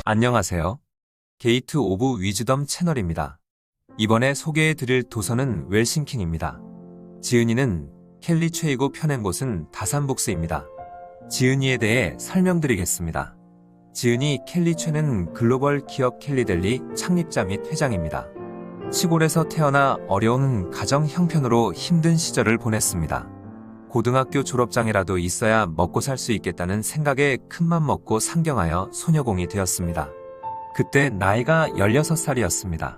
안녕하세요. 게이트 오브 위즈덤 채널입니다. 이번에 소개해드릴 도서는 웰싱킹입니다. 지은이는 켈리 최이고 펴낸 곳은 다산북스입니다. 지은이에 대해 설명드리겠습니다. 지은이 켈리 최는 글로벌 기업 켈리델리 창립자 및 회장입니다. 시골에서 태어나 어려운 가정 형편으로 힘든 시절을 보냈습니다. 고등학교 졸업장이라도 있어야 먹고 살 수 있겠다는 생각에 큰맘 먹고 상경하여 소녀공이 되었습니다. 그때 나이가 16살이었습니다.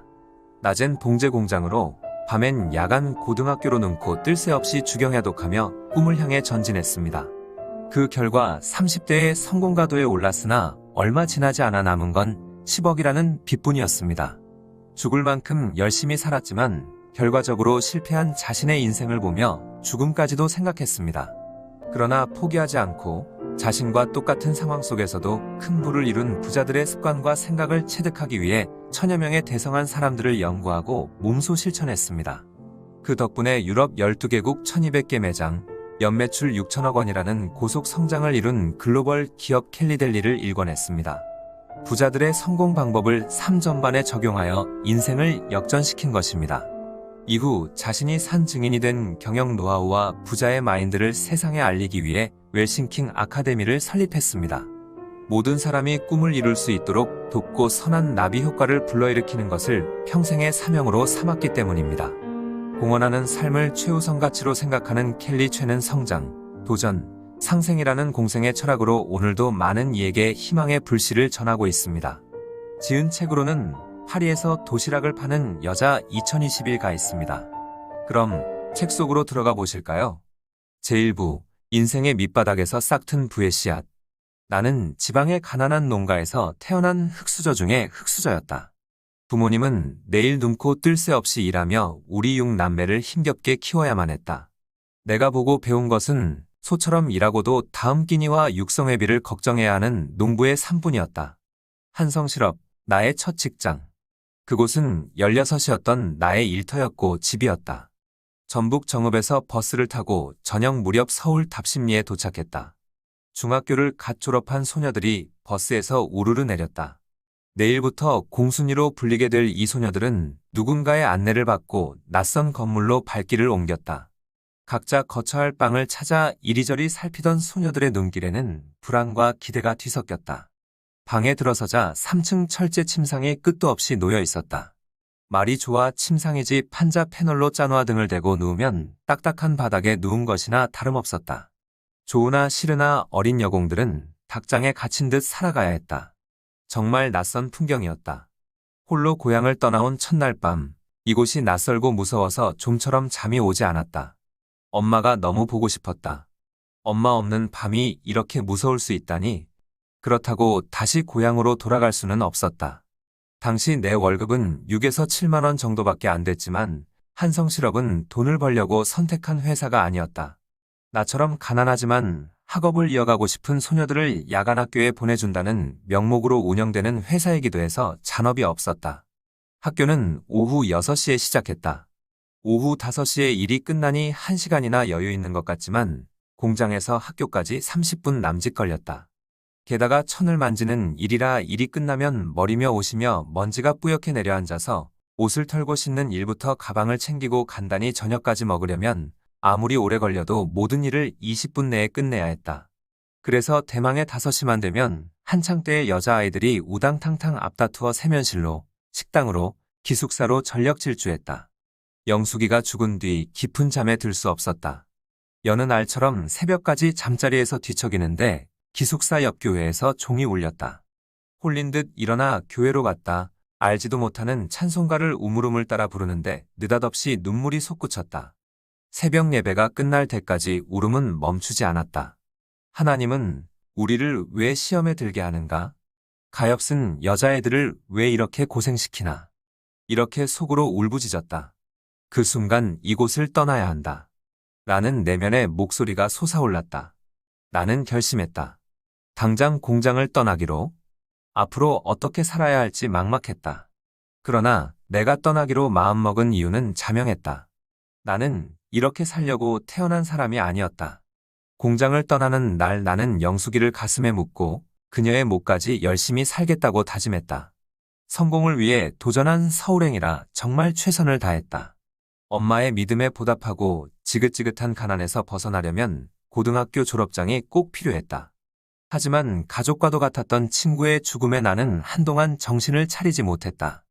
낮엔 봉제 공장으로, 밤엔 야간 고등학교로 능고 뜰 새 없이 주경야독하며 꿈을 향해 전진했습니다. 그 결과 30대의 성공가도에 올랐으나 얼마 지나지 않아 남은 건 10억이라는 빚뿐이었습니다. 죽을 만큼 열심히 살았지만 결과적으로 실패한 자신의 인생을 보며 죽음까지도 생각했습니다. 그러나 포기하지 않고 자신과 똑같은 상황 속에서도 큰 부를 이룬 부자들의 습관과 생각을 체득하기 위해 천여 명의 대성한 사람들을 연구하고 몸소 실천했습니다. 그 덕분에 유럽 12개국 1200개 매장, 연매출 6천억 원이라는 고속 성장을 이룬 글로벌 기업 켈리델리를 일궈냈습니다. 부자들의 성공 방법을 삶 전반에 적용하여 인생을 역전시킨 것입니다. 이후 자신이 산 증인이 된 경영 노하우와 부자의 마인드를 세상에 알리기 위해 웰싱킹 아카데미를 설립했습니다. 모든 사람이 꿈을 이룰 수 있도록 돕고 선한 나비 효과를 불러일으키는 것을 평생의 사명으로 삼았기 때문입니다. 공헌하는 삶을 최우선 가치로 생각하는 켈리 최는 성장, 도전, 상생이라는 공생의 철학으로 오늘도 많은 이에게 희망의 불씨를 전하고 있습니다. 지은 책으로는 파리에서 도시락을 파는 여자 2021가 있습니다. 그럼 책 속으로 들어가 보실까요? 제1부, 인생의 밑바닥에서 싹튼 부의 씨앗. 나는 지방의 가난한 농가에서 태어난 흙수저 중에 흙수저였다. 부모님은 내일 눈코 뜰 새 없이 일하며 우리 6남매를 힘겹게 키워야만 했다. 내가 보고 배운 것은 소처럼 일하고도 다음 끼니와 육성회비를 걱정해야 하는 농부의 삶뿐이었다. 한성실업, 나의 첫 직장. 그곳은 16이었던 나의 일터였고 집이었다. 전북 정읍에서 버스를 타고 저녁 무렵 서울 답심리에 도착했다. 중학교를 갓 졸업한 소녀들이 버스에서 우르르 내렸다. 내일부터 공순이로 불리게 될 이 소녀들은 누군가의 안내를 받고 낯선 건물로 발길을 옮겼다. 각자 거처 할 방을 찾아 이리저리 살피던 소녀들의 눈길에는 불안과 기대가 뒤섞였다. 방에 들어서자 3층 철제 침상이 끝도 없이 놓여 있었다. 말이 좋아 침상의 집 판자 패널로 짜놓아 등을 대고 누우면 딱딱한 바닥에 누운 것이나 다름없었다. 좋으나 싫으나 어린 여공들은 닭장에 갇힌 듯 살아가야 했다. 정말 낯선 풍경이었다. 홀로 고향을 떠나온 첫날 밤, 이곳이 낯설고 무서워서 좀처럼 잠이 오지 않았다. 엄마가 너무 보고 싶었다. 엄마 없는 밤이 이렇게 무서울 수 있다니. 그렇다고 다시 고향으로 돌아갈 수는 없었다. 당시 내 월급은 6에서 7만 원 정도밖에 안 됐지만 한성실업은 돈을 벌려고 선택한 회사가 아니었다. 나처럼 가난하지만 학업을 이어가고 싶은 소녀들을 야간학교에 보내준다는 명목으로 운영되는 회사이기도 해서 잔업이 없었다. 학교는 오후 6시에 시작했다. 오후 5시에 일이 끝나니 1시간이나 여유 있는 것 같지만 공장에서 학교까지 30분 남짓 걸렸다. 게다가 천을 만지는 일이라 일이 끝나면 머리며 옷이며 먼지가 뿌옇게 내려앉아서 옷을 털고 씻는 일부터 가방을 챙기고 간단히 저녁까지 먹으려면 아무리 오래 걸려도 모든 일을 20분 내에 끝내야 했다. 그래서 대망의 5시만 되면 한창 때의 여자아이들이 우당탕탕 앞다투어 세면실로, 식당으로, 기숙사로 전력 질주했다. 영숙이가 죽은 뒤 깊은 잠에 들 수 없었다. 여느 날처럼 새벽까지 잠자리에서 뒤척이는데 기숙사 옆 교회에서 종이 울렸다. 홀린 듯 일어나 교회로 갔다. 알지도 못하는 찬송가를 우물우물 따라 부르는데 느닷없이 눈물이 솟구쳤다. 새벽 예배가 끝날 때까지 울음은 멈추지 않았다. 하나님은 우리를 왜 시험에 들게 하는가? 가엾은 여자애들을 왜 이렇게 고생시키나? 이렇게 속으로 울부짖었다. 그 순간 이곳을 떠나야 한다. 나는 내면의 목소리가 솟아올랐다. 나는 결심했다. 당장 공장을 떠나기로. 앞으로 어떻게 살아야 할지 막막했다. 그러나 내가 떠나기로 마음먹은 이유는 자명했다. 나는 이렇게 살려고 태어난 사람이 아니었다. 공장을 떠나는 날 나는 영숙이를 가슴에 묻고 그녀의 목까지 열심히 살겠다고 다짐했다. 성공을 위해 도전한 서울행이라 정말 최선을 다했다. 엄마의 믿음에 보답하고 지긋지긋한 가난에서 벗어나려면 고등학교 졸업장이 꼭 필요했다. 하지만 가족과도 같았던 친구의 죽음에 나는 한동안 정신을 차리지 못했다.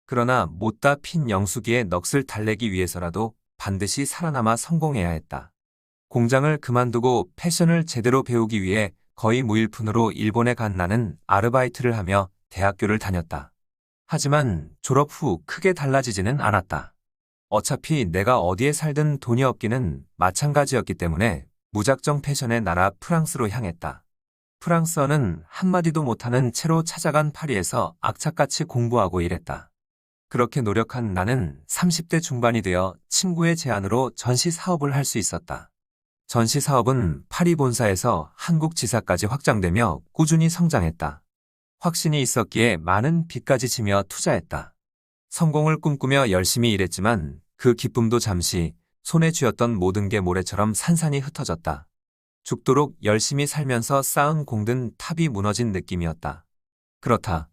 그러나 못다 핀 영숙이의 넋을 달래기 위해서라도 반드시 살아남아 성공해야 했다. 공장을 그만두고 패션을 제대로 배우기 위해 거의 무일푼으로 일본에 간 나는 아르바이트를 하며 대학교를 다녔다. 하지만 졸업 후 크게 달라지지는 않았다. 어차피 내가 어디에 살든 돈이 없기는 마찬가지였기 때문에 무작정 패션의 나라 프랑스로 향했다. 프랑스어는 한마디도 못하는 채로 찾아간 파리에서 악착같이 공부하고 일했다. 그렇게 노력한 나는 30대 중반이 되어 친구의 제안으로 전시 사업을 할 수 있었다. 전시 사업은 파리 본사에서 한국 지사까지 확장되며 꾸준히 성장했다. 확신이 있었기에 많은 빚까지 지며 투자했다. 성공을 꿈꾸며 열심히 일했지만 그 기쁨도 잠시 손에 쥐었던 모든 게 모래처럼 산산이 흩어졌다. 죽도록 열심히 살면서 쌓은 공든 탑이 무너진 느낌이었다. 그렇다.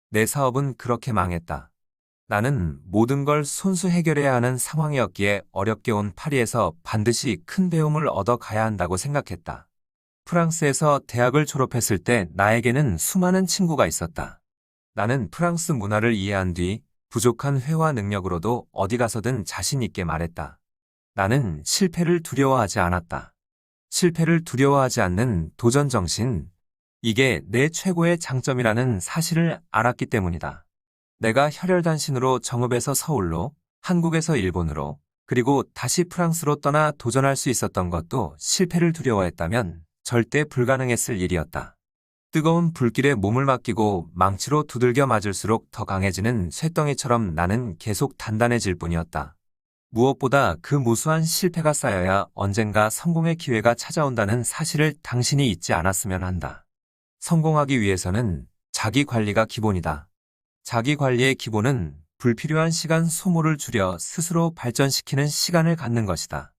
내 사업은 그렇게 망했다. 나는 모든 걸 손수 해결해야 하는 상황이었기에 어렵게 온 파리에서 반드시 큰 배움을 얻어 가야 한다고 생각했다. 프랑스에서 대학을 졸업했을 때 나에게는 수많은 친구가 있었다. 나는 프랑스 문화를 이해한 뒤 부족한 회화 능력으로도 어디 가서든 자신 있게 말했다. 나는 실패를 두려워하지 않았다. 실패를 두려워하지 않는 도전 정신, 이게 내 최고의 장점이라는 사실을 알았기 때문이다. 내가 혈혈단신으로 정읍에서 서울로, 한국에서 일본으로, 그리고 다시 프랑스로 떠나 도전할 수 있었던 것도 실패를 두려워했다면 절대 불가능했을 일이었다. 뜨거운 불길에 몸을 맡기고 망치로 두들겨 맞을수록 더 강해지는 쇳덩이처럼 나는 계속 단단해질 뿐이었다. 무엇보다 그 무수한 실패가 쌓여야 언젠가 성공의 기회가 찾아온다는 사실을 당신이 잊지 않았으면 한다. 성공하기 위해서는 자기 관리가 기본이다. 자기 관리의 기본은 불필요한 시간 소모를 줄여 스스로 발전시키는 시간을 갖는 것이다.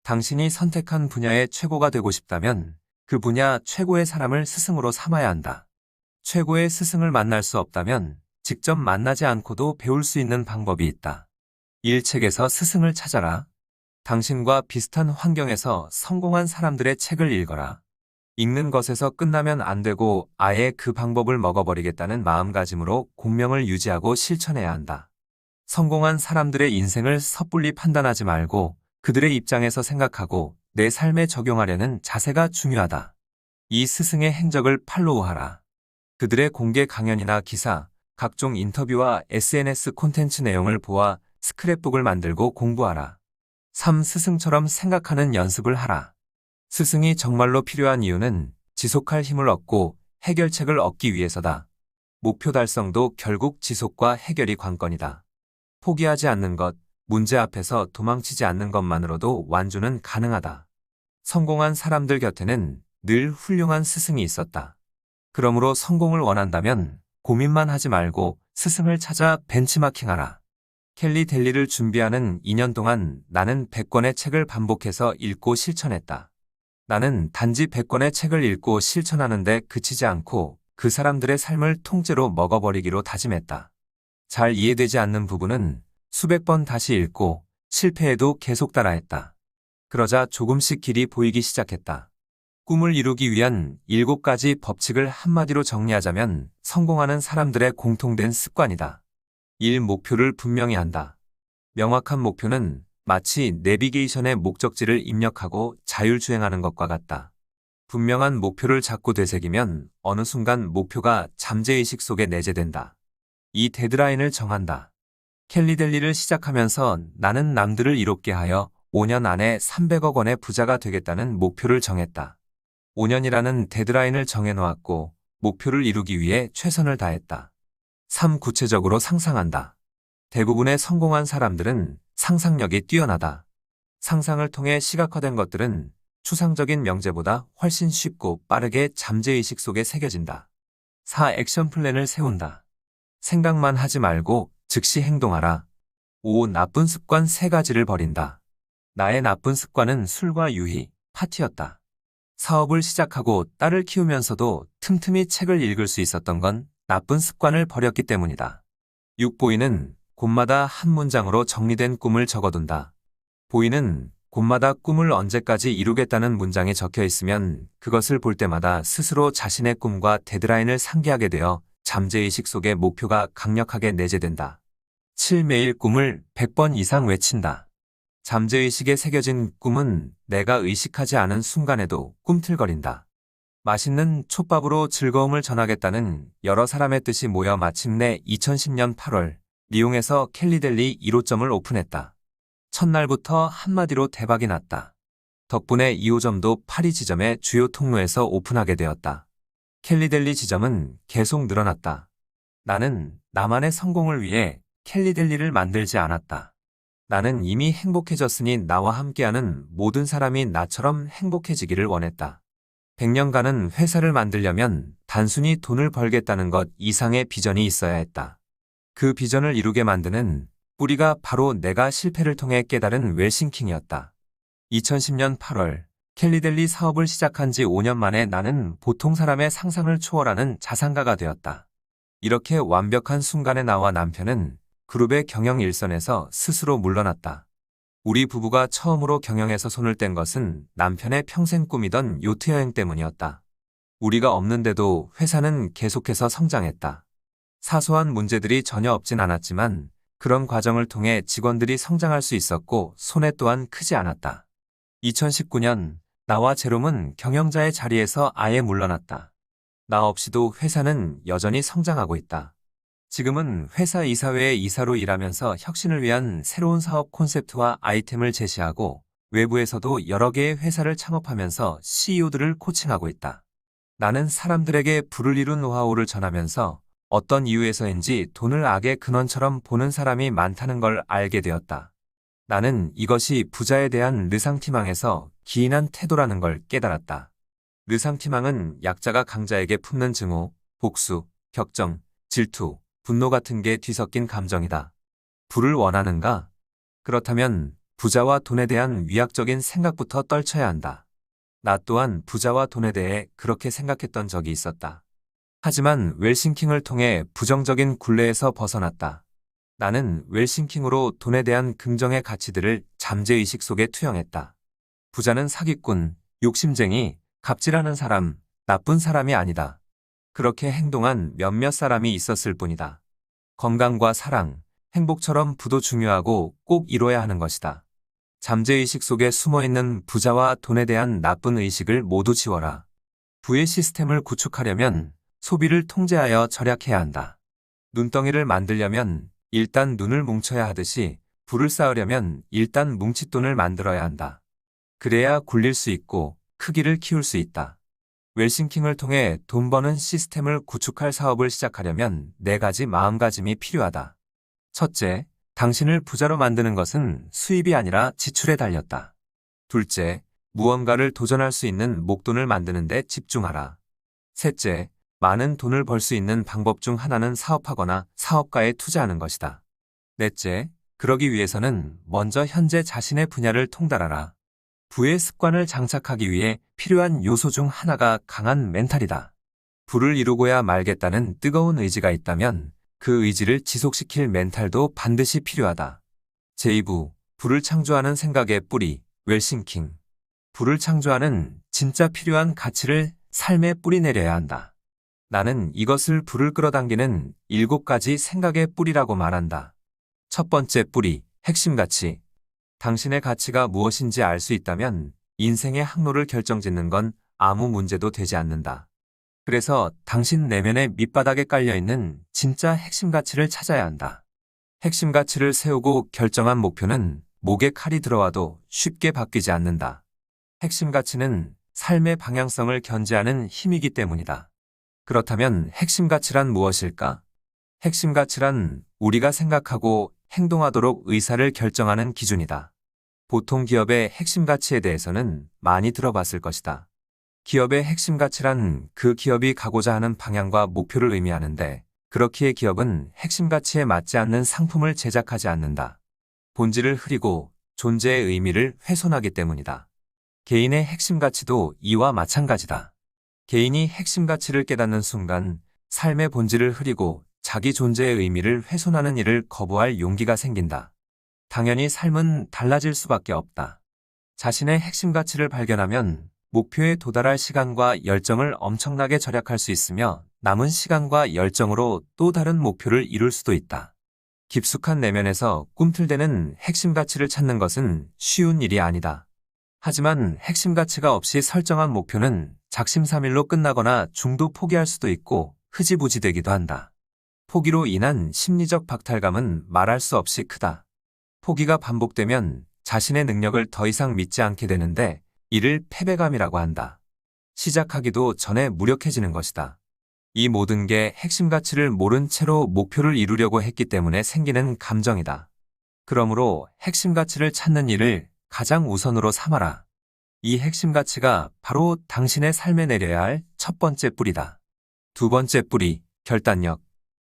당신이 선택한 분야의 최고가 되고 싶다면 그 분야 최고의 사람을 스승으로 삼아야 한다. 최고의 스승을 만날 수 없다면 직접 만나지 않고도 배울 수 있는 방법이 있다. 일책에서 스승을 찾아라. 당신과 비슷한 환경에서 성공한 사람들의 책을 읽어라. 읽는 것에서 끝나면 안 되고 아예 그 방법을 먹어버리겠다는 마음가짐으로 공명을 유지하고 실천해야 한다. 성공한 사람들의 인생을 섣불리 판단하지 말고 그들의 입장에서 생각하고 내 삶에 적용하려는 자세가 중요하다. 이 스승의 행적을 팔로우하라. 그들의 공개 강연이나 기사, 각종 인터뷰와 SNS 콘텐츠 내용을 보아 스크랩북을 만들고 공부하라. 스승처럼 생각하는 연습을 하라. 스승이 정말로 필요한 이유는 지속할 힘을 얻고 해결책을 얻기 위해서다. 목표 달성도 결국 지속과 해결이 관건이다. 포기하지 않는 것, 문제 앞에서 도망치지 않는 것만으로도 완주는 가능하다. 성공한 사람들 곁에는 늘 훌륭한 스승이 있었다. 그러므로 성공을 원한다면 고민만 하지 말고 스승을 찾아 벤치마킹하라. 켈리 델리를 준비하는 2년 동안 나는 100권의 책을 반복해서 읽고 실천했다. 나는 단지 100권의 책을 읽고 실천하는데 그치지 않고 그 사람들의 삶을 통째로 먹어버리기로 다짐했다. 잘 이해되지 않는 부분은 수백 번 다시 읽고 실패해도 계속 따라했다. 그러자 조금씩 길이 보이기 시작했다. 꿈을 이루기 위한 7가지 법칙을 한마디로 정리하자면 성공하는 사람들의 공통된 습관이다. 1. 목표를 분명히 한다. 명확한 목표는 마치 내비게이션에 목적지를 입력하고 자율주행하는 것과 같다. 분명한 목표를 자꾸 되새기면 어느 순간 목표가 잠재의식 속에 내재된다. 2. 데드라인을 정한다. 켈리 델리를 시작하면서 나는 남들을 이롭게 하여 5년 안에 300억 원의 부자가 되겠다는 목표를 정했다. 5년이라는 데드라인을 정해놓았고 목표를 이루기 위해 최선을 다했다. 3. 구체적으로 상상한다. 대부분의 성공한 사람들은 상상력이 뛰어나다. 상상을 통해 시각화된 것들은 추상적인 명제보다 훨씬 쉽고 빠르게 잠재의식 속에 새겨진다. 4. 액션 플랜을 세운다. 생각만 하지 말고 즉시 행동하라. 5. 나쁜 습관 3가지를 버린다. 나의 나쁜 습관은 술과 유희, 파티였다. 사업을 시작하고 딸을 키우면서도 틈틈이 책을 읽을 수 있었던 건 나쁜 습관을 버렸기 때문이다. 6. 보이는 곳마다 한 문장으로 정리된 꿈을 적어둔다. 보이는 곳마다 꿈을 언제까지 이루겠다는 문장이 적혀 있으면 그것을 볼 때마다 스스로 자신의 꿈과 데드라인을 상기하게 되어 잠재의식 속의 목표가 강력하게 내재된다. 7. 매일 꿈을 100번 이상 외친다. 잠재의식에 새겨진 꿈은 내가 의식하지 않은 순간에도 꿈틀거린다. 맛있는 솥밥으로 즐거움을 전하겠다는 여러 사람의 뜻이 모여 마침내 2010년 8월 리옹에서 켈리델리 1호점을 오픈했다. 첫날부터 한마디로 대박이 났다. 덕분에 2호점도 파리 지점의 주요 통로에서 오픈하게 되었다. 켈리델리 지점은 계속 늘어났다. 나는 나만의 성공을 위해 켈리델리를 만들지 않았다. 나는 이미 행복해졌으니 나와 함께하는 모든 사람이 나처럼 행복해지기를 원했다. 100년간은 회사를 만들려면 단순히 돈을 벌겠다는 것 이상의 비전이 있어야 했다. 그 비전을 이루게 만드는 뿌리가 바로 내가 실패를 통해 깨달은 웰싱킹이었다. 2010년 8월 켈리델리 사업을 시작한 지 5년 만에 나는 보통 사람의 상상을 초월하는 자산가가 되었다. 이렇게 완벽한 순간에 나와 남편은 그룹의 경영 일선에서 스스로 물러났다. 우리 부부가 처음으로 경영에서 손을 뗀 것은 남편의 평생 꿈이던 요트 여행 때문이었다. 우리가 없는데도 회사는 계속해서 성장했다. 사소한 문제들이 전혀 없진 않았지만 그런 과정을 통해 직원들이 성장할 수 있었고 손해 또한 크지 않았다. 2019년 나와 제롬은 경영자의 자리에서 아예 물러났다. 나 없이도 회사는 여전히 성장하고 있다. 지금은 회사 이사회의 이사로 일하면서 혁신을 위한 새로운 사업 콘셉트와 아이템을 제시하고 외부에서도 여러 개의 회사를 창업하면서 CEO들을 코칭하고 있다. 나는 사람들에게 부를 이룬 노하우를 전하면서 어떤 이유에서인지 돈을 악의 근원처럼 보는 사람이 많다는 걸 알게 되었다. 나는 이것이 부자에 대한 르상티망에서 기인한 태도라는 걸 깨달았다. 르상티망은 약자가 강자에게 품는 증오, 복수, 격정, 질투, 분노 같은 게 뒤섞인 감정이다. 부를 원하는가? 그렇다면 부자와 돈에 대한 위약적인 생각부터 떨쳐야 한다. 나 또한 부자와 돈에 대해 그렇게 생각했던 적이 있었다. 하지만 웰싱킹을 통해 부정적인 굴레에서 벗어났다. 나는 웰싱킹으로 돈에 대한 긍정의 가치들을 잠재의식 속에 투영했다. 부자는 사기꾼, 욕심쟁이, 갑질하는 사람, 나쁜 사람이 아니다. 그렇게 행동한 몇몇 사람이 있었을 뿐이다. 건강과 사랑, 행복처럼 부도 중요하고 꼭 이뤄야 하는 것이다. 잠재의식 속에 숨어있는 부자와 돈에 대한 나쁜 의식을 모두 지워라. 부의 시스템을 구축하려면 소비를 통제하여 절약해야 한다. 눈덩이를 만들려면 일단 눈을 뭉쳐야 하듯이 부를 쌓으려면 일단 뭉칫돈을 만들어야 한다. 그래야 굴릴 수 있고 크기를 키울 수 있다. 웰싱킹을 통해 돈 버는 시스템을 구축할 사업을 시작하려면 4가지 마음가짐이 필요하다. 첫째, 당신을 부자로 만드는 것은 수입이 아니라 지출에 달렸다. 둘째, 무언가를 도전할 수 있는 목돈을 만드는 데 집중하라. 셋째, 많은 돈을 벌 수 있는 방법 중 하나는 사업하거나 사업가에 투자하는 것이다. 넷째, 그러기 위해서는 먼저 현재 자신의 분야를 통달하라. 부의 습관을 장착하기 위해 필요한 요소 중 하나가 강한 멘탈이다. 부를 이루고야 말겠다는 뜨거운 의지가 있다면 그 의지를 지속시킬 멘탈도 반드시 필요하다. 제2부, 부를 창조하는 생각의 뿌리, 웰싱킹. 부를 창조하는 진짜 필요한 가치를 삶에 뿌리내려야 한다. 나는 이것을 부를 끌어당기는 7가지 생각의 뿌리라고 말한다. 첫 번째 뿌리, 핵심 가치. 당신의 가치가 무엇인지 알 수 있다면 인생의 항로를 결정짓는 건 아무 문제도 되지 않는다. 그래서 당신 내면의 밑바닥에 깔려있는 진짜 핵심 가치를 찾아야 한다. 핵심 가치를 세우고 결정한 목표는 목에 칼이 들어와도 쉽게 바뀌지 않는다. 핵심 가치는 삶의 방향성을 견지하는 힘이기 때문이다. 그렇다면 핵심 가치란 무엇일까? 핵심 가치란 우리가 생각하고 행동하도록 의사를 결정하는 기준이다. 보통 기업의 핵심 가치에 대해서는 많이 들어봤을 것이다. 기업의 핵심 가치란 그 기업이 가고자 하는 방향과 목표를 의미하는데, 그렇기에 기업은 핵심 가치에 맞지 않는 상품을 제작하지 않는다. 본질을 흐리고 존재의 의미를 훼손하기 때문이다. 개인의 핵심 가치도 이와 마찬가지다. 개인이 핵심 가치를 깨닫는 순간 삶의 본질을 흐리고 자기 존재의 의미를 훼손하는 일을 거부할 용기가 생긴다. 당연히 삶은 달라질 수밖에 없다. 자신의 핵심 가치를 발견하면 목표에 도달할 시간과 열정을 엄청나게 절약할 수 있으며 남은 시간과 열정으로 또 다른 목표를 이룰 수도 있다. 깊숙한 내면에서 꿈틀대는 핵심 가치를 찾는 것은 쉬운 일이 아니다. 하지만 핵심 가치가 없이 설정한 목표는 작심삼일로 끝나거나 중도 포기할 수도 있고 흐지부지 되기도 한다. 포기로 인한 심리적 박탈감은 말할 수 없이 크다. 포기가 반복되면 자신의 능력을 더 이상 믿지 않게 되는데 이를 패배감이라고 한다. 시작하기도 전에 무력해지는 것이다. 이 모든 게 핵심 가치를 모른 채로 목표를 이루려고 했기 때문에 생기는 감정이다. 그러므로 핵심 가치를 찾는 일을 가장 우선으로 삼아라. 이 핵심 가치가 바로 당신의 삶에 내려야 할 첫 번째 뿌리다. 두 번째 뿌리, 결단력.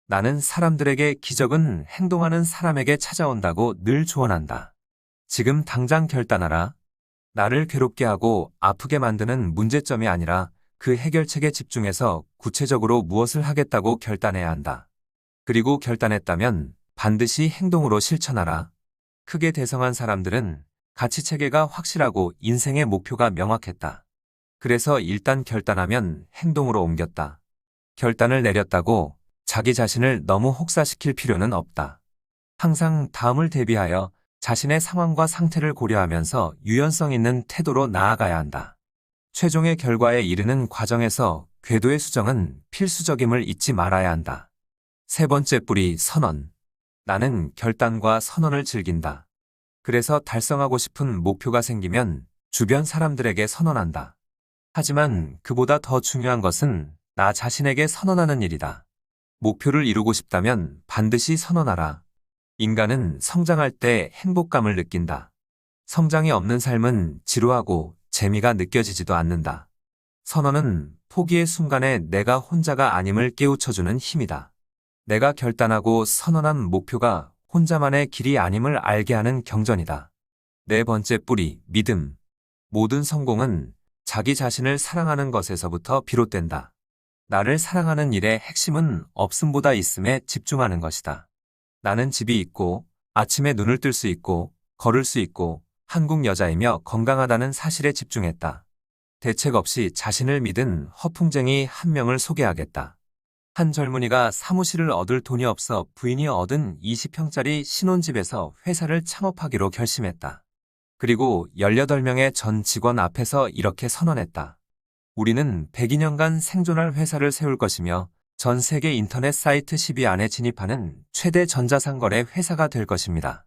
나는 사람들에게 기적은 행동하는 사람에게 찾아온다고 늘 조언한다. 지금 당장 결단하라. 나를 괴롭게 하고 아프게 만드는 문제점이 아니라 그 해결책에 집중해서 구체적으로 무엇을 하겠다고 결단해야 한다. 그리고 결단했다면 반드시 행동으로 실천하라. 크게 대성한 사람들은 가치체계가 확실하고 인생의 목표가 명확했다. 그래서 일단 결단하면 행동으로 옮겼다. 결단을 내렸다고 자기 자신을 너무 혹사시킬 필요는 없다. 항상 다음을 대비하여 자신의 상황과 상태를 고려하면서 유연성 있는 태도로 나아가야 한다. 최종의 결과에 이르는 과정에서 궤도의 수정은 필수적임을 잊지 말아야 한다. 세 번째 뿌리, 선언. 나는 결단과 선언을 즐긴다. 그래서 달성하고 싶은 목표가 생기면 주변 사람들에게 선언한다. 하지만 그보다 더 중요한 것은 나 자신에게 선언하는 일이다. 목표를 이루고 싶다면 반드시 선언하라. 인간은 성장할 때 행복감을 느낀다. 성장이 없는 삶은 지루하고 재미가 느껴지지도 않는다. 선언은 포기의 순간에 내가 혼자가 아님을 깨우쳐주는 힘이다. 내가 결단하고 선언한 목표가 혼자만의 길이 아님을 알게 하는 경전이다. 네 번째 뿌리, 믿음. 모든 성공은 자기 자신을 사랑하는 것에서부터 비롯된다. 나를 사랑하는 일의 핵심은 없음보다 있음에 집중하는 것이다. 나는 집이 있고 아침에 눈을 뜰 수 있고 걸을 수 있고 한국 여자이며 건강하다는 사실에 집중했다. 대책 없이 자신을 믿은 허풍쟁이 한 명을 소개하겠다. 한 젊은이가 사무실을 얻을 돈이 없어 부인이 얻은 20평짜리 신혼집에서 회사를 창업하기로 결심했다. 그리고 18명의 전 직원 앞에서 이렇게 선언했다. 우리는 102년간 생존할 회사를 세울 것이며 전 세계 인터넷 사이트 10위 안에 진입하는 최대 전자상거래 회사가 될 것입니다.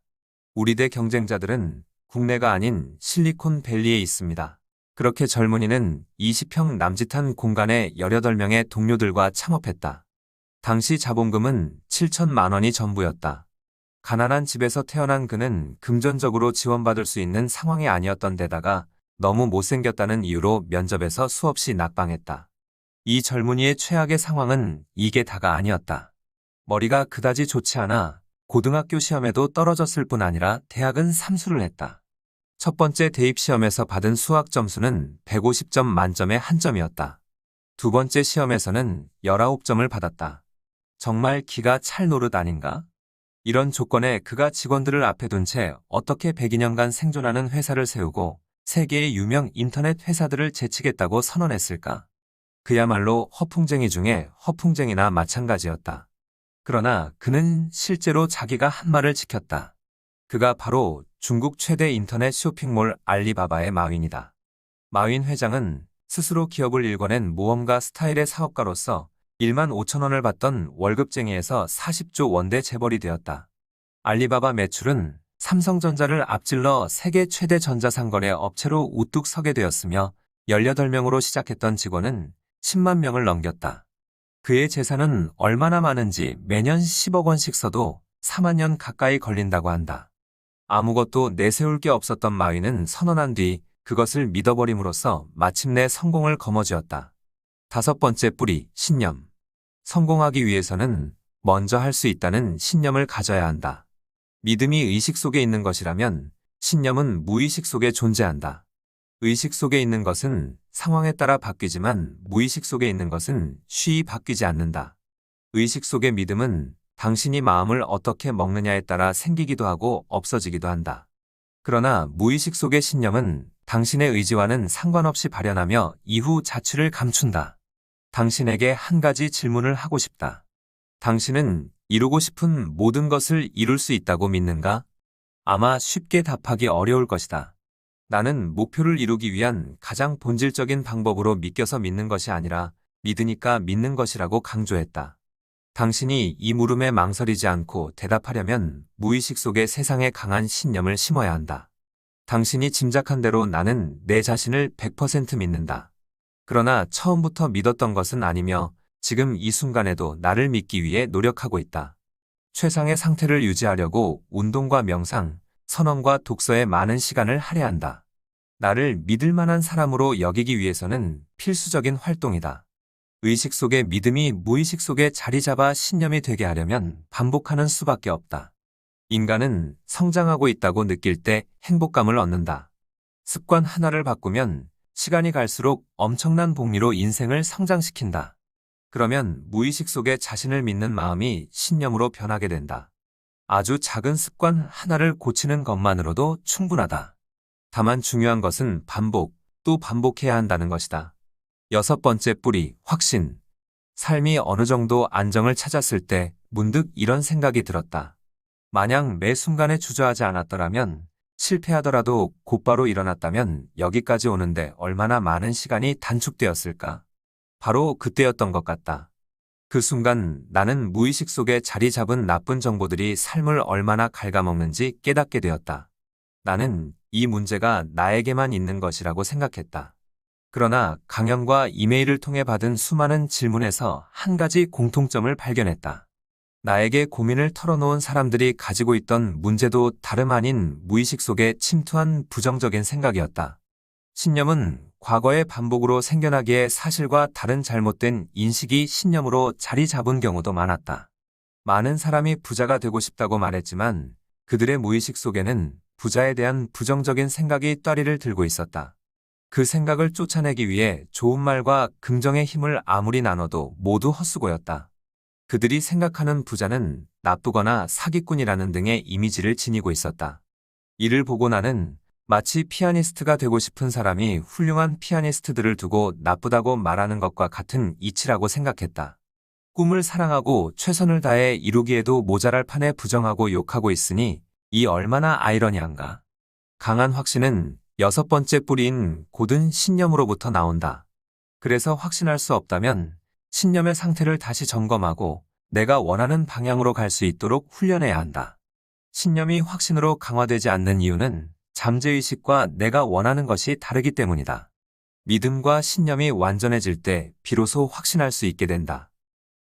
우리 대 경쟁자들은 국내가 아닌 실리콘밸리에 있습니다. 그렇게 젊은이는 20평 남짓한 공간에 18명의 동료들과 창업했다. 당시 자본금은 7천만 원이 전부였다. 가난한 집에서 태어난 그는 금전적으로 지원받을 수 있는 상황이 아니었던 데다가 너무 못생겼다는 이유로 면접에서 수없이 낙방했다. 이 젊은이의 최악의 상황은 이게 다가 아니었다. 머리가 그다지 좋지 않아 고등학교 시험에도 떨어졌을 뿐 아니라 대학은 삼수를 했다. 첫 번째 대입시험에서 받은 수학 점수는 150점 만점에 한 점이었다. 두 번째 시험에서는 19점을 받았다. 정말 기가 찰 노릇 아닌가? 이런 조건에 그가 직원들을 앞에 둔 채 어떻게 102년간 생존하는 회사를 세우고 세계의 유명 인터넷 회사들을 제치겠다고 선언했을까? 그야말로 허풍쟁이 중에 허풍쟁이나 마찬가지였다. 그러나 그는 실제로 자기가 한 말을 지켰다. 그가 바로 중국 최대 인터넷 쇼핑몰 알리바바의 마윈이다. 마윈 회장은 스스로 기업을 일궈낸 모험가 스타일의 사업가로서 1만 5천 원을 받던 월급쟁이에서 40조 원대 재벌이 되었다. 알리바바 매출은 삼성전자를 앞질러 세계 최대 전자상거래 업체로 우뚝 서게 되었으며 18명으로 시작했던 직원은 10만 명을 넘겼다. 그의 재산은 얼마나 많은지 매년 10억 원씩 써도 4만 년 가까이 걸린다고 한다. 아무것도 내세울 게 없었던 마윈은 선언한 뒤 그것을 믿어버림으로써 마침내 성공을 거머쥐었다. 다섯 번째 뿌리, 신념. 성공하기 위해서는 먼저 할 수 있다는 신념을 가져야 한다. 믿음이 의식 속에 있는 것이라면 신념은 무의식 속에 존재한다. 의식 속에 있는 것은 상황에 따라 바뀌지만 무의식 속에 있는 것은 쉬이 바뀌지 않는다. 의식 속의 믿음은 당신이 마음을 어떻게 먹느냐에 따라 생기기도 하고 없어지기도 한다. 그러나 무의식 속의 신념은 당신의 의지와는 상관없이 발현하며 이후 자취를 감춘다. 당신에게 한 가지 질문을 하고 싶다. 당신은 이루고 싶은 모든 것을 이룰 수 있다고 믿는가? 아마 쉽게 답하기 어려울 것이다. 나는 목표를 이루기 위한 가장 본질적인 방법으로 믿겨서 믿는 것이 아니라 믿으니까 믿는 것이라고 강조했다. 당신이 이 물음에 망설이지 않고 대답하려면 무의식 속에 세상에 강한 신념을 심어야 한다. 당신이 짐작한 대로 나는 내 자신을 100% 믿는다. 그러나 처음부터 믿었던 것은 아니며 지금 이 순간에도 나를 믿기 위해 노력하고 있다. 최상의 상태를 유지하려고 운동과 명상, 선언과 독서에 많은 시간을 할애한다. 나를 믿을 만한 사람으로 여기기 위해서는 필수적인 활동이다. 의식 속의 믿음이 무의식 속에 자리 잡아 신념이 되게 하려면 반복하는 수밖에 없다. 인간은 성장하고 있다고 느낄 때 행복감을 얻는다. 습관 하나를 바꾸면 시간이 갈수록 엄청난 복리로 인생을 성장시킨다. 그러면 무의식 속에 자신을 믿는 마음이 신념으로 변하게 된다. 아주 작은 습관 하나를 고치는 것만으로도 충분하다. 다만 중요한 것은 반복, 또 반복해야 한다는 것이다. 6번째 뿌리, 확신. 삶이 어느 정도 안정을 찾았을 때 문득 이런 생각이 들었다. 만약 매 순간에 주저하지 않았더라면, 실패하더라도 곧바로 일어났다면 여기까지 오는데 얼마나 많은 시간이 단축되었을까? 바로 그때였던 것 같다. 그 순간 나는 무의식 속에 자리 잡은 나쁜 정보들이 삶을 얼마나 갉아먹는지 깨닫게 되었다. 나는 이 문제가 나에게만 있는 것이라고 생각했다. 그러나 강연과 이메일을 통해 받은 수많은 질문에서 한 가지 공통점을 발견했다. 나에게 고민을 털어놓은 사람들이 가지고 있던 문제도 다름 아닌 무의식 속에 침투한 부정적인 생각이었다. 신념은 과거의 반복으로 생겨나기에 사실과 다른 잘못된 인식이 신념으로 자리 잡은 경우도 많았다. 많은 사람이 부자가 되고 싶다고 말했지만 그들의 무의식 속에는 부자에 대한 부정적인 생각이 따리를 들고 있었다. 그 생각을 쫓아내기 위해 좋은 말과 긍정의 힘을 아무리 나눠도 모두 헛수고였다. 그들이 생각하는 부자는 나쁘거나 사기꾼이라는 등의 이미지를 지니고 있었다. 이를 보고 나는 마치 피아니스트가 되고 싶은 사람이 훌륭한 피아니스트들을 두고 나쁘다고 말하는 것과 같은 이치라고 생각했다. 꿈을 사랑하고 최선을 다해 이루기에도 모자랄 판에 부정하고 욕하고 있으니 이 얼마나 아이러니한가. 강한 확신은 6번째 뿌리인 고든 신념으로부터 나온다. 그래서 확신할 수 없다면 신념의 상태를 다시 점검하고 내가 원하는 방향으로 갈 수 있도록 훈련해야 한다. 신념이 확신으로 강화되지 않는 이유는 잠재의식과 내가 원하는 것이 다르기 때문이다. 믿음과 신념이 완전해질 때 비로소 확신할 수 있게 된다.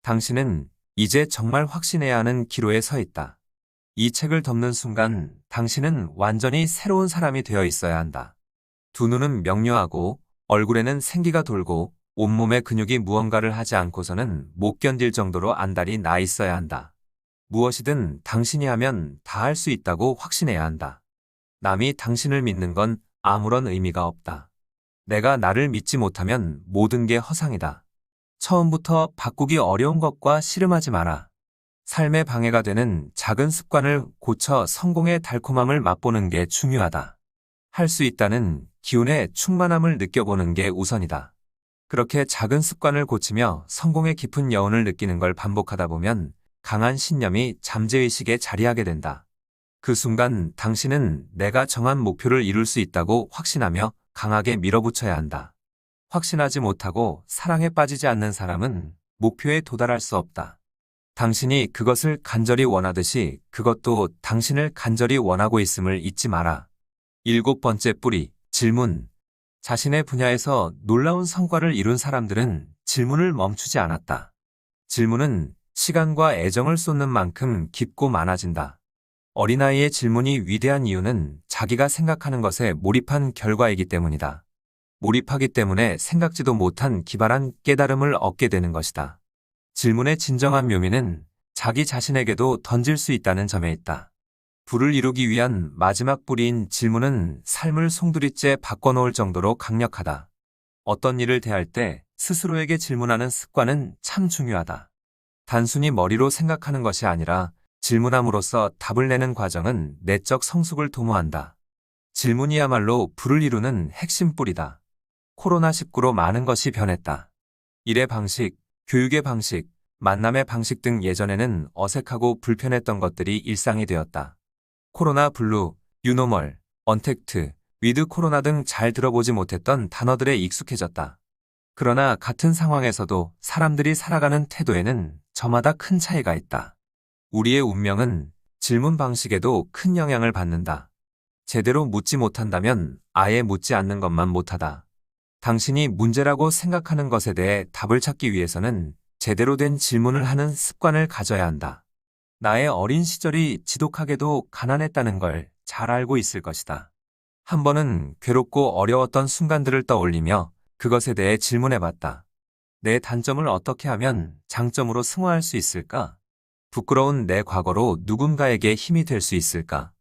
당신은 이제 정말 확신해야 하는 기로에 서 있다. 이 책을 덮는 순간 당신은 완전히 새로운 사람이 되어 있어야 한다. 두 눈은 명료하고 얼굴에는 생기가 돌고 온몸의 근육이 무언가를 하지 않고서는 못 견딜 정도로 안달이 나 있어야 한다. 무엇이든 당신이 하면 다 할 수 있다고 확신해야 한다. 남이 당신을 믿는 건 아무런 의미가 없다. 내가 나를 믿지 못하면 모든 게 허상이다. 처음부터 바꾸기 어려운 것과 씨름하지 마라. 삶에 방해가 되는 작은 습관을 고쳐 성공의 달콤함을 맛보는 게 중요하다. 할 수 있다는 기운의 충만함을 느껴보는 게 우선이다. 그렇게 작은 습관을 고치며 성공의 깊은 여운을 느끼는 걸 반복하다 보면 강한 신념이 잠재의식에 자리하게 된다. 그 순간 당신은 내가 정한 목표를 이룰 수 있다고 확신하며 강하게 밀어붙여야 한다. 확신하지 못하고 사랑에 빠지지 않는 사람은 목표에 도달할 수 없다. 당신이 그것을 간절히 원하듯이 그것도 당신을 간절히 원하고 있음을 잊지 마라. 7번째 뿌리, 질문. 자신의 분야에서 놀라운 성과를 이룬 사람들은 질문을 멈추지 않았다. 질문은 시간과 애정을 쏟는 만큼 깊고 많아진다. 어린아이의 질문이 위대한 이유는 자기가 생각하는 것에 몰입한 결과이기 때문이다. 몰입하기 때문에 생각지도 못한 기발한 깨달음을 얻게 되는 것이다. 질문의 진정한 묘미는 자기 자신에게도 던질 수 있다는 점에 있다. 부를 이루기 위한 마지막 뿌리인 질문은 삶을 송두리째 바꿔놓을 정도로 강력하다. 어떤 일을 대할 때 스스로에게 질문하는 습관은 참 중요하다. 단순히 머리로 생각하는 것이 아니라 질문함으로써 답을 내는 과정은 내적 성숙을 도모한다. 질문이야말로 부를 이루는 핵심 뿌리다. 코로나19로 많은 것이 변했다. 일의 방식, 교육의 방식, 만남의 방식 등 예전에는 어색하고 불편했던 것들이 일상이 되었다. 코로나 블루, 유노멀, 언택트, 위드 코로나 등 잘 들어보지 못했던 단어들에 익숙해졌다. 그러나 같은 상황에서도 사람들이 살아가는 태도에는 저마다 큰 차이가 있다. 우리의 운명은 질문 방식에도 큰 영향을 받는다. 제대로 묻지 못한다면 아예 묻지 않는 것만 못하다. 당신이 문제라고 생각하는 것에 대해 답을 찾기 위해서는 제대로 된 질문을 하는 습관을 가져야 한다. 나의 어린 시절이 지독하게도 가난했다는 걸 잘 알고 있을 것이다. 한 번은 괴롭고 어려웠던 순간들을 떠올리며 그것에 대해 질문해봤다. 내 단점을 어떻게 하면 장점으로 승화할 수 있을까? 부끄러운 내 과거로 누군가에게 힘이 될 수 있을까?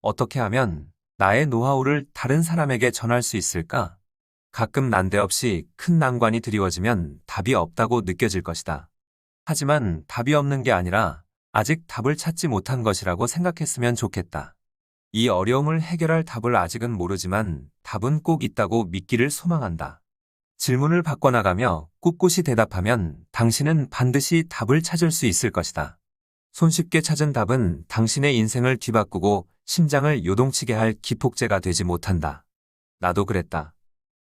어떻게 하면 나의 노하우를 다른 사람에게 전할 수 있을까? 가끔 난데없이 큰 난관이 드리워지면 답이 없다고 느껴질 것이다. 하지만 답이 없는 게 아니라 아직 답을 찾지 못한 것이라고 생각했으면 좋겠다. 이 어려움을 해결할 답을 아직은 모르지만 답은 꼭 있다고 믿기를 소망한다. 질문을 바꿔나가며 꿋꿋이 대답하면 당신은 반드시 답을 찾을 수 있을 것이다. 손쉽게 찾은 답은 당신의 인생을 뒤바꾸고 심장을 요동치게 할 기폭제가 되지 못한다. 나도 그랬다.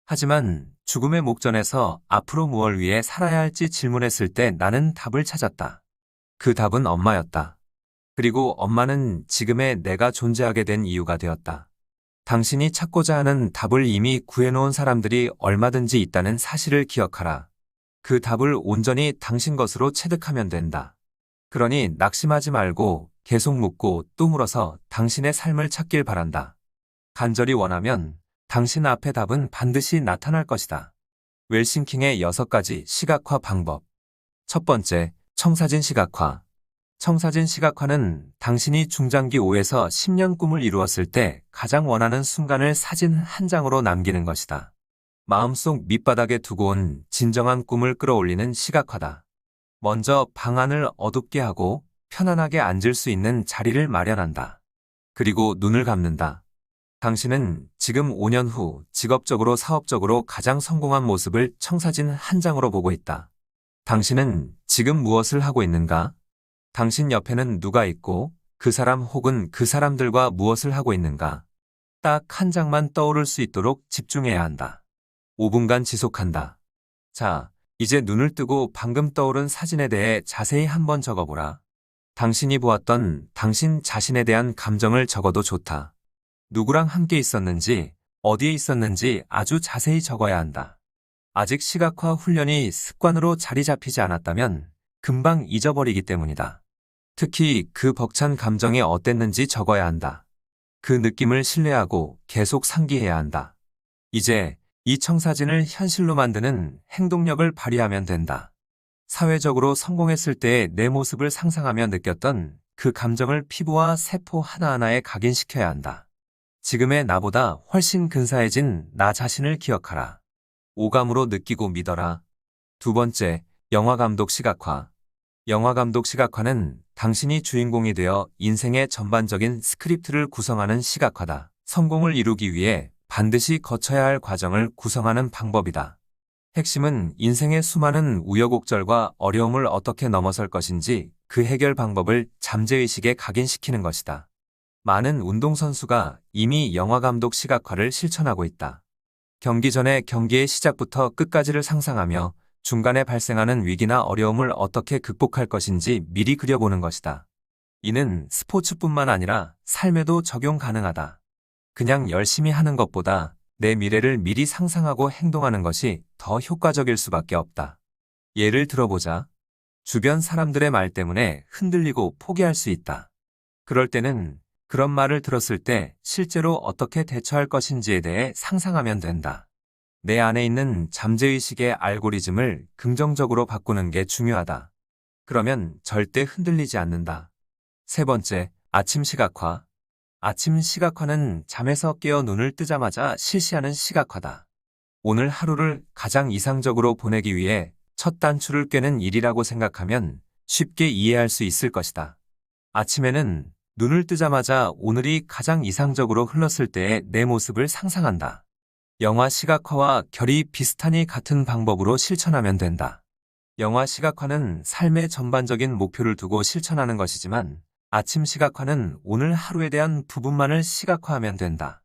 하지만 죽음의 목전에서 앞으로 무엇을 위해 살아야 할지 질문했을 때 나는 답을 찾았다. 그 답은 엄마였다. 그리고 엄마는 지금의 내가 존재하게 된 이유가 되었다. 당신이 찾고자 하는 답을 이미 구해놓은 사람들이 얼마든지 있다는 사실을 기억하라. 그 답을 온전히 당신 것으로 체득하면 된다. 그러니 낙심하지 말고 계속 묻고 또 물어서 당신의 삶을 찾길 바란다. 간절히 원하면 당신 앞에 답은 반드시 나타날 것이다. 웰싱킹의 6가지 시각화 방법. 첫 번째, 청사진 시각화. 청사진 시각화는 당신이 중장기 5에서 10년 꿈을 이루었을 때 가장 원하는 순간을 사진 한 장으로 남기는 것이다. 마음속 밑바닥에 두고 온 진정한 꿈을 끌어올리는 시각화다. 먼저 방 안을 어둡게 하고 편안하게 앉을 수 있는 자리를 마련한다. 그리고 눈을 감는다. 당신은 지금 5년 후 직업적으로 사업적으로 가장 성공한 모습을 청사진 한 장으로 보고 있다. 당신은 지금 무엇을 하고 있는가? 당신 옆에는 누가 있고 그 사람 혹은 그 사람들과 무엇을 하고 있는가? 딱 한 장만 떠오를 수 있도록 집중해야 한다. 5분간 지속한다. 자, 이제 눈을 뜨고 방금 떠오른 사진에 대해 자세히 한번 적어보라. 당신이 보았던 당신 자신에 대한 감정을 적어도 좋다. 누구랑 함께 있었는지, 어디에 있었는지 아주 자세히 적어야 한다. 아직 시각화 훈련이 습관으로 자리 잡히지 않았다면 금방 잊어버리기 때문이다. 특히 그 벅찬 감정이 어땠는지 적어야 한다. 그 느낌을 신뢰하고 계속 상기해야 한다. 이제 이 청사진을 현실로 만드는 행동력을 발휘하면 된다. 사회적으로 성공했을 때의 내 모습을 상상하며 느꼈던 그 감정을 피부와 세포 하나하나에 각인시켜야 한다. 지금의 나보다 훨씬 근사해진 나 자신을 기억하라. 오감으로 느끼고 믿어라. 두 번째, 영화감독 시각화. 영화감독 시각화는 당신이 주인공이 되어 인생의 전반적인 스크립트를 구성하는 시각화다. 성공을 이루기 위해 반드시 거쳐야 할 과정을 구성하는 방법이다. 핵심은 인생의 수많은 우여곡절과 어려움을 어떻게 넘어설 것인지 그 해결 방법을 잠재의식에 각인시키는 것이다. 많은 운동선수가 이미 영화감독 시각화를 실천하고 있다. 경기 전에 경기의 시작부터 끝까지를 상상하며 중간에 발생하는 위기나 어려움을 어떻게 극복할 것인지 미리 그려보는 것이다. 이는 스포츠뿐만 아니라 삶에도 적용 가능하다. 그냥 열심히 하는 것보다 내 미래를 미리 상상하고 행동하는 것이 더 효과적일 수밖에 없다. 예를 들어보자. 주변 사람들의 말 때문에 흔들리고 포기할 수 있다. 그럴 때는 그런 말을 들었을 때 실제로 어떻게 대처할 것인지에 대해 상상하면 된다. 내 안에 있는 잠재의식의 알고리즘을 긍정적으로 바꾸는 게 중요하다. 그러면 절대 흔들리지 않는다. 세 번째, 아침 시각화. 아침 시각화는 잠에서 깨어 눈을 뜨자마자 실시하는 시각화다. 오늘 하루를 가장 이상적으로 보내기 위해 첫 단추를 꿰는 일이라고 생각하면 쉽게 이해할 수 있을 것이다. 아침에는 눈을 뜨자마자 오늘이 가장 이상적으로 흘렀을 때의 내 모습을 상상한다. 영화 시각화와 결이 비슷하니 같은 방법으로 실천하면 된다. 영화 시각화는 삶의 전반적인 목표를 두고 실천하는 것이지만 아침 시각화는 오늘 하루에 대한 부분만을 시각화하면 된다.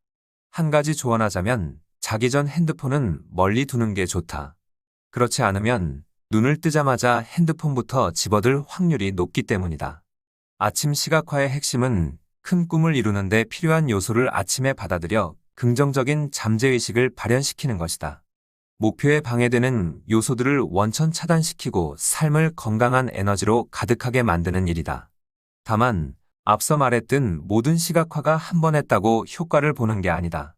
한 가지 조언하자면 자기 전 핸드폰은 멀리 두는 게 좋다. 그렇지 않으면 눈을 뜨자마자 핸드폰부터 집어들 확률이 높기 때문이다. 아침 시각화의 핵심은 큰 꿈을 이루는 데 필요한 요소를 아침에 받아들여 긍정적인 잠재의식을 발현시키는 것이다. 목표에 방해되는 요소들을 원천 차단시키고 삶을 건강한 에너지로 가득하게 만드는 일이다. 다만 앞서 말했듯 모든 시각화가 한 번 했다고 효과를 보는 게 아니다.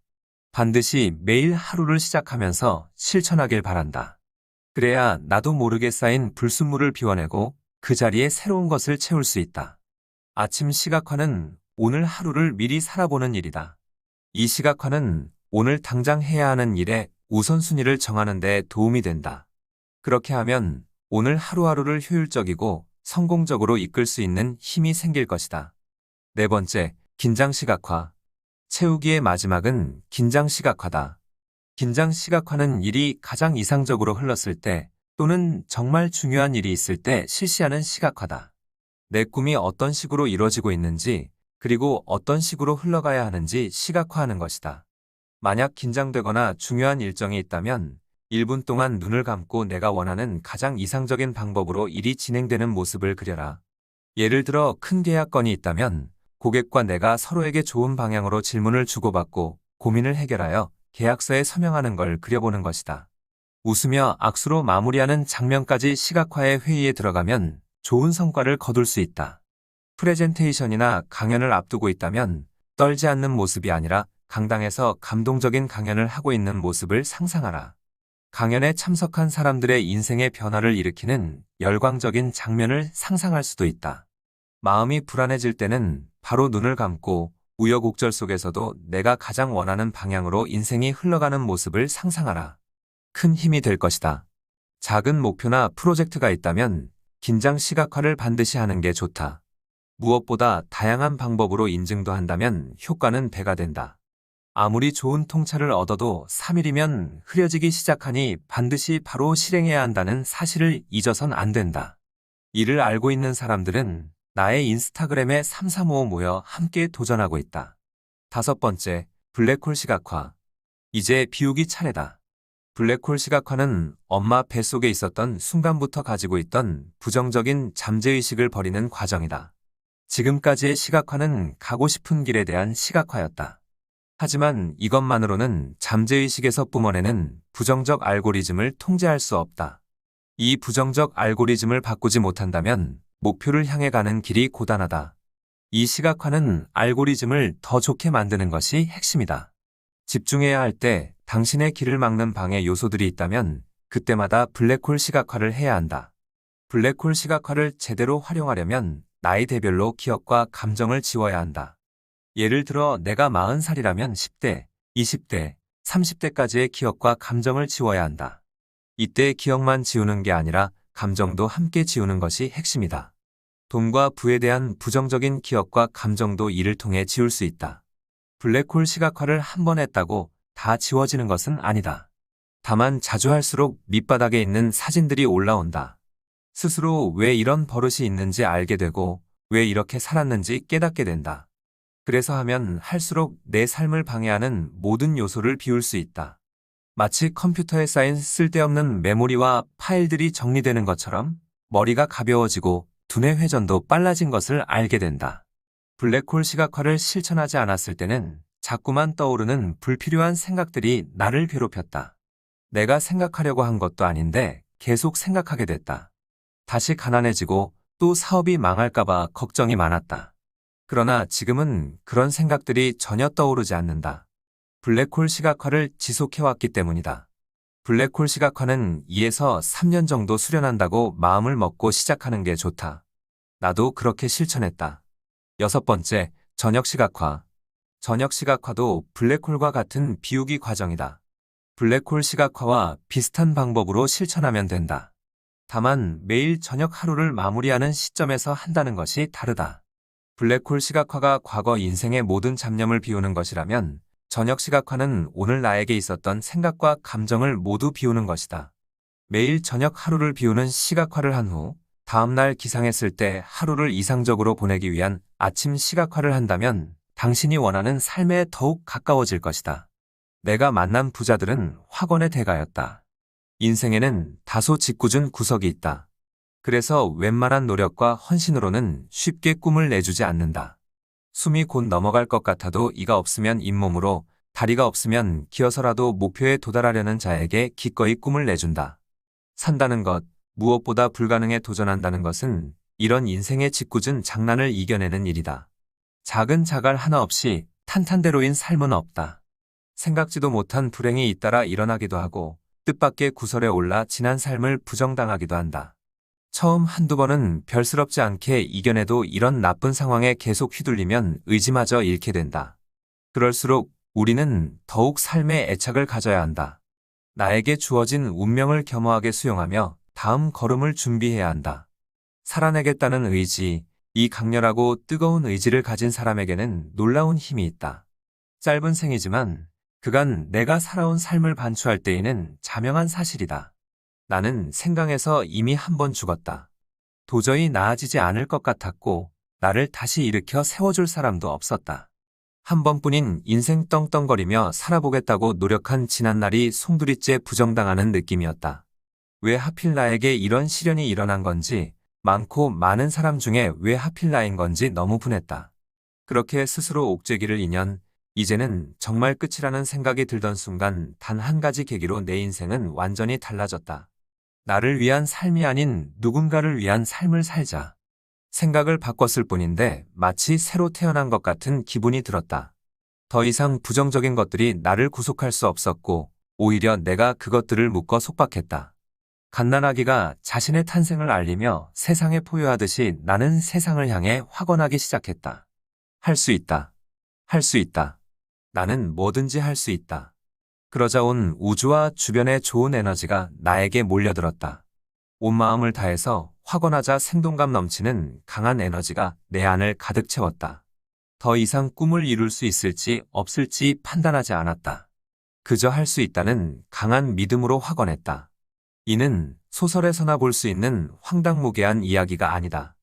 반드시 매일 하루를 시작하면서 실천하길 바란다. 그래야 나도 모르게 쌓인 불순물을 비워내고 그 자리에 새로운 것을 채울 수 있다. 아침 시각화는 오늘 하루를 미리 살아보는 일이다. 이 시각화는 오늘 당장 해야 하는 일에 우선순위를 정하는 데 도움이 된다. 그렇게 하면 오늘 하루하루를 효율적이고 성공적으로 이끌 수 있는 힘이 생길 것이다. 네 번째, 긴장 시각화. 채우기의 마지막은 긴장 시각화다. 긴장 시각화는 일이 가장 이상적으로 흘렀을 때 또는 정말 중요한 일이 있을 때 실시하는 시각화다. 내 꿈이 어떤 식으로 이루어지고 있는지 그리고 어떤 식으로 흘러가야 하는지 시각화하는 것이다. 만약 긴장되거나 중요한 일정이 있다면 1분 동안 눈을 감고 내가 원하는 가장 이상적인 방법으로 일이 진행되는 모습을 그려라. 예를 들어 큰 계약 건이 있다면 고객과 내가 서로에게 좋은 방향으로 질문을 주고받고 고민을 해결하여 계약서에 서명하는 걸 그려보는 것이다. 웃으며 악수로 마무리하는 장면까지 시각화의 회의에 들어가면 좋은 성과를 거둘 수 있다. 프레젠테이션이나 강연을 앞두고 있다면 떨지 않는 모습이 아니라 강당에서 감동적인 강연을 하고 있는 모습을 상상하라. 강연에 참석한 사람들의 인생의 변화를 일으키는 열광적인 장면을 상상할 수도 있다. 마음이 불안해질 때는 바로 눈을 감고 우여곡절 속에서도 내가 가장 원하는 방향으로 인생이 흘러가는 모습을 상상하라. 큰 힘이 될 것이다. 작은 목표나 프로젝트가 있다면 긴장 시각화를 반드시 하는 게 좋다. 무엇보다 다양한 방법으로 인증도 한다면 효과는 배가 된다. 아무리 좋은 통찰을 얻어도 3일이면 흐려지기 시작하니 반드시 바로 실행해야 한다는 사실을 잊어선 안 된다. 이를 알고 있는 사람들은 나의 인스타그램에 335 모여 함께 도전하고 있다. 다섯 번째, 블랙홀 시각화. 이제 비우기 차례다. 블랙홀 시각화는 엄마 뱃속에 있었던 순간부터 가지고 있던 부정적인 잠재의식을 버리는 과정이다. 지금까지의 시각화는 가고 싶은 길에 대한 시각화였다. 하지만 이것만으로는 잠재의식에서 뿜어내는 부정적 알고리즘을 통제할 수 없다. 이 부정적 알고리즘을 바꾸지 못한다면 목표를 향해 가는 길이 고단하다. 이 시각화는 알고리즘을 더 좋게 만드는 것이 핵심이다. 집중해야 할 때 당신의 길을 막는 방해 요소들이 있다면 그때마다 블랙홀 시각화를 해야 한다. 블랙홀 시각화를 제대로 활용하려면 나이대별로 기억과 감정을 지워야 한다. 예를 들어 내가 40살이라면 10대, 20대, 30대까지의 기억과 감정을 지워야 한다. 이때의 기억만 지우는 게 아니라 감정도 함께 지우는 것이 핵심이다. 돈과 부에 대한 부정적인 기억과 감정도 이를 통해 지울 수 있다. 블랙홀 시각화를 한 번 했다고 다 지워지는 것은 아니다. 다만 자주 할수록 밑바닥에 있는 사진들이 올라온다. 스스로 왜 이런 버릇이 있는지 알게 되고 왜 이렇게 살았는지 깨닫게 된다. 그래서 하면 할수록 내 삶을 방해하는 모든 요소를 비울 수 있다. 마치 컴퓨터에 쌓인 쓸데없는 메모리와 파일들이 정리되는 것처럼 머리가 가벼워지고 두뇌 회전도 빨라진 것을 알게 된다. 블랙홀 시각화를 실천하지 않았을 때는 자꾸만 떠오르는 불필요한 생각들이 나를 괴롭혔다. 내가 생각하려고 한 것도 아닌데 계속 생각하게 됐다. 다시 가난해지고 또 사업이 망할까봐 걱정이 많았다. 그러나 지금은 그런 생각들이 전혀 떠오르지 않는다. 블랙홀 시각화를 지속해왔기 때문이다. 블랙홀 시각화는 2에서 3년 정도 수련한다고 마음을 먹고 시작하는 게 좋다. 나도 그렇게 실천했다. 여섯 번째, 저녁 시각화. 저녁 시각화도 블랙홀과 같은 비우기 과정이다. 블랙홀 시각화와 비슷한 방법으로 실천하면 된다. 다만 매일 저녁 하루를 마무리하는 시점에서 한다는 것이 다르다. 블랙홀 시각화가 과거 인생의 모든 잡념을 비우는 것이라면 저녁 시각화는 오늘 나에게 있었던 생각과 감정을 모두 비우는 것이다. 매일 저녁 하루를 비우는 시각화를 한 후 다음날 기상했을 때 하루를 이상적으로 보내기 위한 아침 시각화를 한다면 당신이 원하는 삶에 더욱 가까워질 것이다. 내가 만난 부자들은 확언의 대가였다. 인생에는 다소 짓궂은 구석이 있다. 그래서 웬만한 노력과 헌신으로는 쉽게 꿈을 내주지 않는다. 숨이 곧 넘어갈 것 같아도 이가 없으면 잇몸으로, 다리가 없으면 기어서라도 목표에 도달하려는 자에게 기꺼이 꿈을 내준다. 산다는 것, 무엇보다 불가능에 도전한다는 것은 이런 인생의 짓궂은 장난을 이겨내는 일이다. 작은 자갈 하나 없이 탄탄대로인 삶은 없다. 생각지도 못한 불행이 잇따라 일어나기도 하고 뜻밖의 구설에 올라 지난 삶을 부정당하기도 한다. 처음 한두 번은 별스럽지 않게 이겨내도 이런 나쁜 상황에 계속 휘둘리면 의지마저 잃게 된다. 그럴수록 우리는 더욱 삶에 애착을 가져야 한다. 나에게 주어진 운명을 겸허하게 수용하며 다음 걸음을 준비해야 한다. 살아내겠다는 의지, 이 강렬하고 뜨거운 의지를 가진 사람에게는 놀라운 힘이 있다. 짧은 생이지만 그간 내가 살아온 삶을 반추할 때에는 자명한 사실이다. 나는 생강에서 이미 한 번 죽었다. 도저히 나아지지 않을 것 같았고 나를 다시 일으켜 세워줄 사람도 없었다. 한 번뿐인 인생 떵떵거리며 살아보겠다고 노력한 지난날이 송두리째 부정당하는 느낌이었다. 왜 하필 나에게 이런 시련이 일어난 건지, 많고 많은 사람 중에 왜 하필 나인 건지 너무 분했다. 그렇게 스스로 옥죄기를 2년, 이제는 정말 끝이라는 생각이 들던 순간 단 한 가지 계기로 내 인생은 완전히 달라졌다. 나를 위한 삶이 아닌 누군가를 위한 삶을 살자. 생각을 바꿨을 뿐인데 마치 새로 태어난 것 같은 기분이 들었다. 더 이상 부정적인 것들이 나를 구속할 수 없었고 오히려 내가 그것들을 묶어 속박했다. 갓난아기가 자신의 탄생을 알리며 세상에 포효하듯이 나는 세상을 향해 확언하기 시작했다. 할 수 있다. 할 수 있다. 나는 뭐든지 할 수 있다. 그러자 온 우주와 주변의 좋은 에너지가 나에게 몰려들었다. 온 마음을 다해서 확언하자 생동감 넘치는 강한 에너지가 내 안을 가득 채웠다. 더 이상 꿈을 이룰 수 있을지 없을지 판단하지 않았다. 그저 할 수 있다는 강한 믿음으로 확언했다. 이는 소설에서나 볼 수 있는 황당무계한 이야기가 아니다.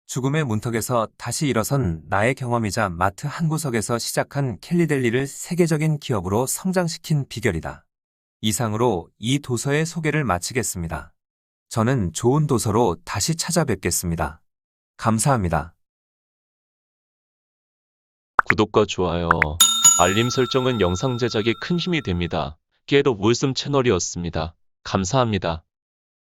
죽음의 문턱에서 다시 일어선 나의 경험이자 마트 한 구석에서 시작한 캘리델리를 세계적인 기업으로 성장시킨 비결이다. 이상으로 이 도서의 소개를 마치겠습니다. 저는 좋은 도서로 다시 찾아뵙겠습니다. 감사합니다. 구독과 좋아요, 알림 설정은 영상 제작에 큰 힘이 됩니다. 겟 오브 윌슨 채널이었습니다. 감사합니다.